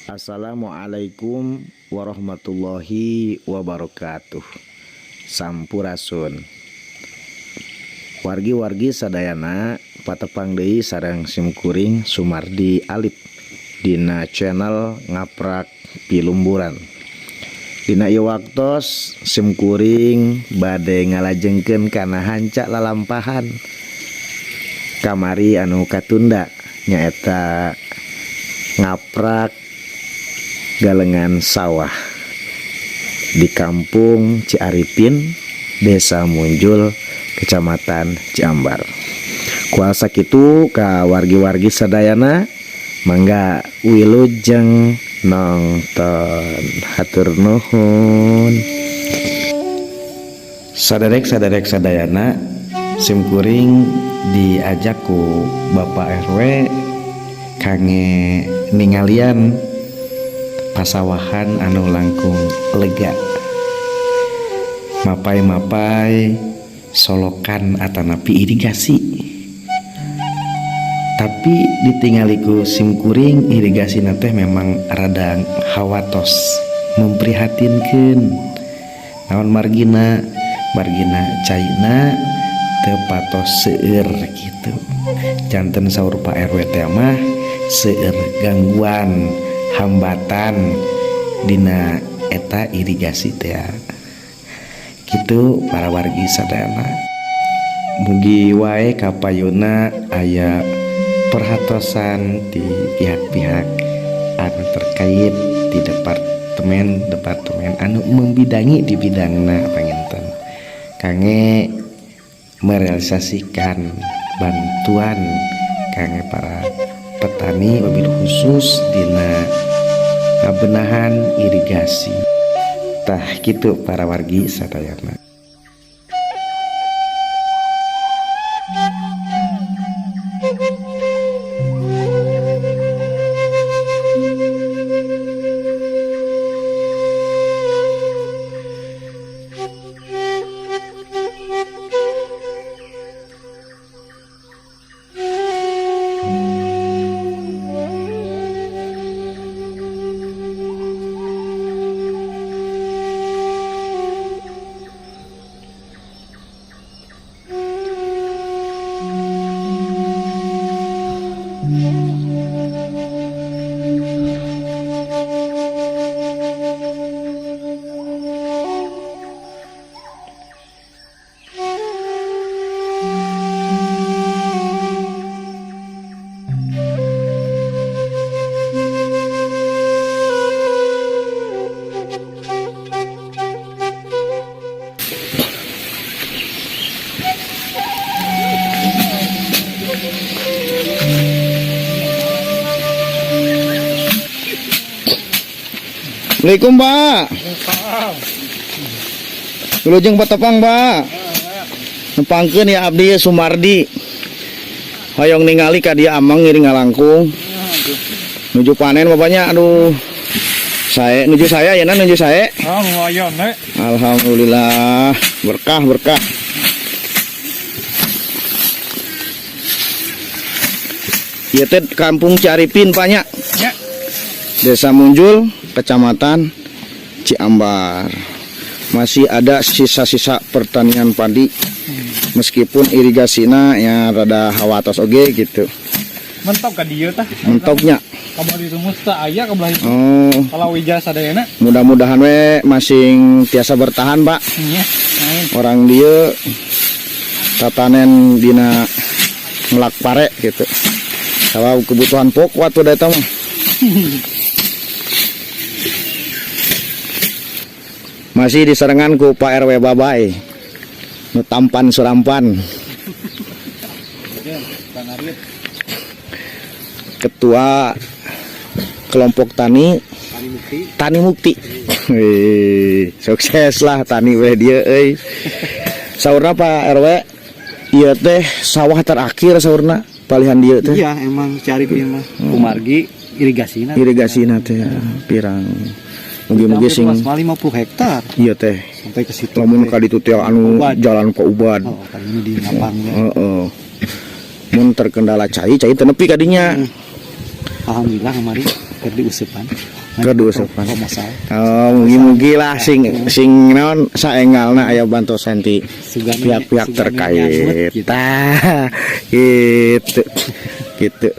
Assalamualaikum warahmatullahi wabarakatuh. Sampurasun. Wargi-wargi sadayana patepang deui sareng simkuring Sumardi Alip dina channel Ngaprak Pilumburan. Dina ieu waktos simkuring bade ngalajengkeun kana hancak lalampahan kamari anu katunda nyaeta ngaprak galengan sawah di Kampung Ciaripin, Desa Munjul, Kecamatan Ciambar. Kuasa kitu ka wargi-wargi sadayana mangga wilujeng nongton, hatur nuhun. Saderek-saderek sadayana simkuring diajak ku Bapak RW kange ningalian pasawahan anu langkung lega, mapai-mapai solokan atanapi irigasi. Tapi ditinggaliku simkuring irigasi teh memang rada hawatos memprihatinkeun. Naon margina caina teu patos seueur gitu. Janten saur Pak RW teh mah seueur gangguan hambatan dina eta irigasi teh kitu para wargi sadayana. Mugi wae kapayuna aya perhatosan di pihak-pihak anu terkait di departemen anu membidangi di bidangna panginten kangge merealisasikan bantuan kangge para petani wabil khusus dina ngabenahan irigasi. Tah kitu para wargi sadayana. Assalamualaikum Pak. Wilujeng patepang Pak. Nepangkeun ya abdi Sumardi. Hoyong ningali ka dia amang ngiring ngalangkung. Nuju panen bapaknya, aduh. Nuju saya ya nuju saya. Alhamdulillah, berkah. Ieu teh Kampung Ciaripin Pak nya. Ya. Desa Munjul, Kecamatan Ciambar. Masih ada sisa-sisa pertanian padi, meskipun irigasinya ya rada hawatos oge gitu. Mentok ka dieu tah? Mentoknya. Kamari rumus teh aya ka belah itu. Oh. Kalau wija sadayana. Mudah-mudahan we masing tiasa bertahan, Pak. Iya. Orang dieu tatanen dina ngelak pare gitu. Kalau kebutuhan pokok tuh datang mah. Masih diserengan ku Pak RW Babai nu tampan surampan, ketua kelompok tani Mukti. Sukses lah tani we dia euy. Saurna Pak RW ieu teh sawah terakhir saurna palihan dieu teh. Iya emang Ciaripin mah kumargi irigasina teh pirang mugi-mugi sing 50 hektar. Iya teh. Sampai ke situ. Lamun ka ditu teh anu jalan ka Ubad. Oh, kayaknya di Ngapang ya. Heeh. Mun terkendala cai teu nepi ka dinya. Alhamdulillah kemarin keur diusepan. Kedua sopan. Oh, masalah. Oh, mugi-mugi lah sing naon saengalna aya bantu senti pihak-pihak terkait. Tah, gitu. Gitu.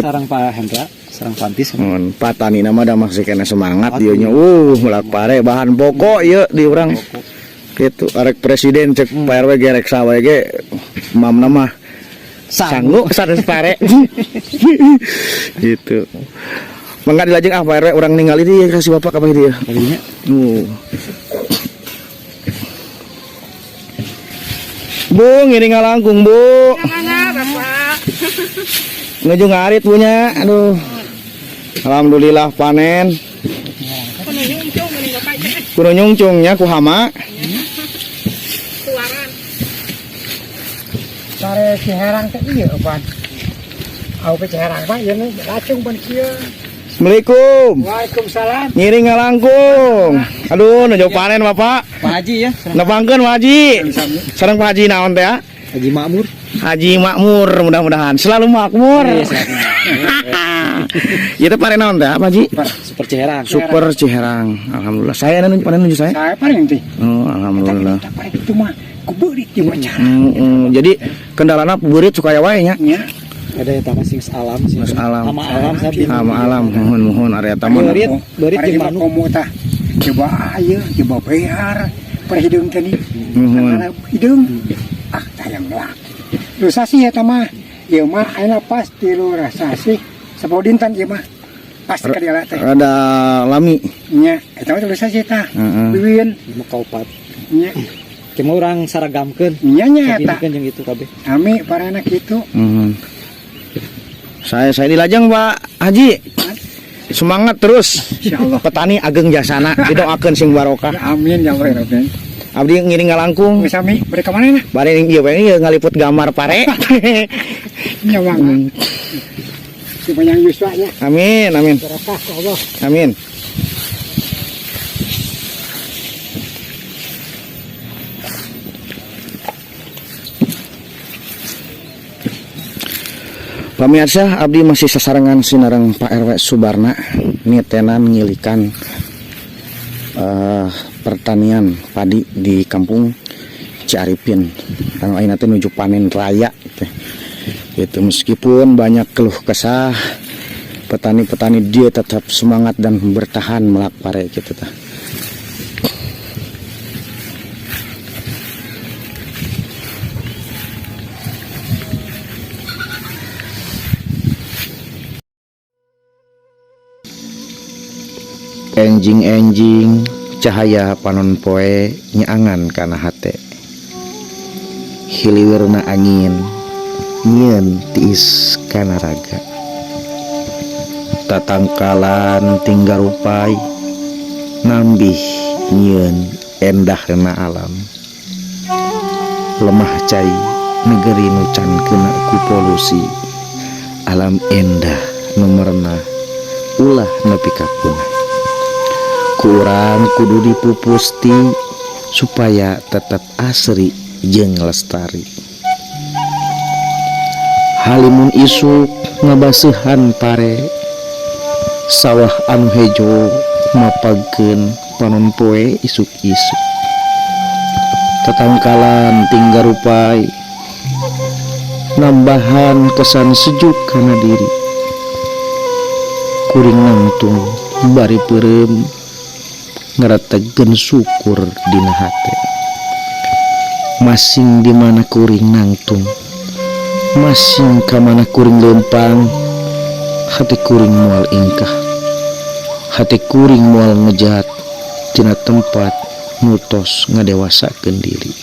Sarang Pak Hendra, sarang Pantis. Patani nama da masih kena semangat ieu nya. Mulak pare bahan pokok ieu di urang. Gitu. Arek presiden cek Pak RW gerek sawe ge mamna mah sanggup sanes pare. Gitu. Mangga dilajeng Pak RW urang ningali dia kasih bapak apa dia. Kalinya. Bu, ngiri ngalangkung, Bu. Mana, Bapak? Nuju ngarit punya. Aduh. Alhamdulillah panen. Kuno nyungcungnya ku hama. Tuaran. Sare Ciherang teh ieu pan. Au ke Ciherang Pak ieu racung pan kieu. Assalamualaikum. Waalaikumsalam. Ngiri ngalangkung. Aduh, nuju panen Bapak. Pak Haji ya. Nepangkeun Pak Haji. Sareng Pak Haji naon teh? Haji Makmur. Haji Makmur, mudah-mudahan selalu makmur. Itu panen naon teh, Pak Haji? Super Ciherang. Super Ciherang. Alhamdulillah. Saya anu panen nuju saya. Saya paling teh. Oh, alhamdulillah. Tapi itu mah kubeurit jeung macara. Jadi kendalana beurit suka wae nya. Nya. Ada yang tamas sing alam sih. Mas alam. Sama alam sabi. Sama alam, mohon area taman. Beurit jeung Manu manuk. komo tah. Coba ayeuna, coba behar. Perhideung teh ni. Hideung. Ah, tayang lah. Lu sasi eta mah. Ieu mah ayeuna pas 3 sasi. 10 dinten ieu mah. Pas ka dia teh. Ada lami. Nya, eta mah lu sasi tah. Biwin. Mekaupat. Nya. Cuma orang saragamkeun. Nya nya eta. Sabinikan jeung itu kabeh. Ami parana kitu. Saya dilajeng Pak Haji. Semangat terus. Insyaallah. Petani ageng jasana, didoakeun sing barokah. Ya, amin ya Allah ya Rabbi. Abdi ngiring ngalangkung. Wes sami beri ka mana? Bari ieu ieu ngaliput gambar pare. Nya wang. Supaya yang yuswa ya. Amin, amin. Berkah ke Allah. Amin. Pamirsa, abdi masih sasarengan sinareng Pak RW Subarna nitenan ngilikan pertanian padi di kampung Ciaripin. Anu ayeuna teh nuju panen raya teh. Gitu, meskipun banyak keluh kesah, petani-petani dia tetap semangat dan bertahan melak pare gitu tah. Enjing-enjing cahaya panon poe nyaangan kana hate. Hiliwirna angin nyieun tiis kana raga. Tatangkalan tinggal rupai nambih nyieun endahna alam. Lemah cai negeri nucan kena ku polusi. Alam endah numerna ulah nepi ka punah. Kurang kudu dipupusti supaya tetap asri jeung lestari. Halimun isuk ngabaseuhan pare sawah anu hejo mapagkeun panon poe isuk-isuk. Tatangkalan tinggal rupai nambahan kesan sejuk kana diri. Kuring nangtung bari peureum ngarategkeun syukur dina hate. Masing di mana kuring nangtung, masing ka mana kuring leumpang, hati kuring moal ingkah, hati kuring moal ngejat tina tempat nutos ngadewasakeun diri.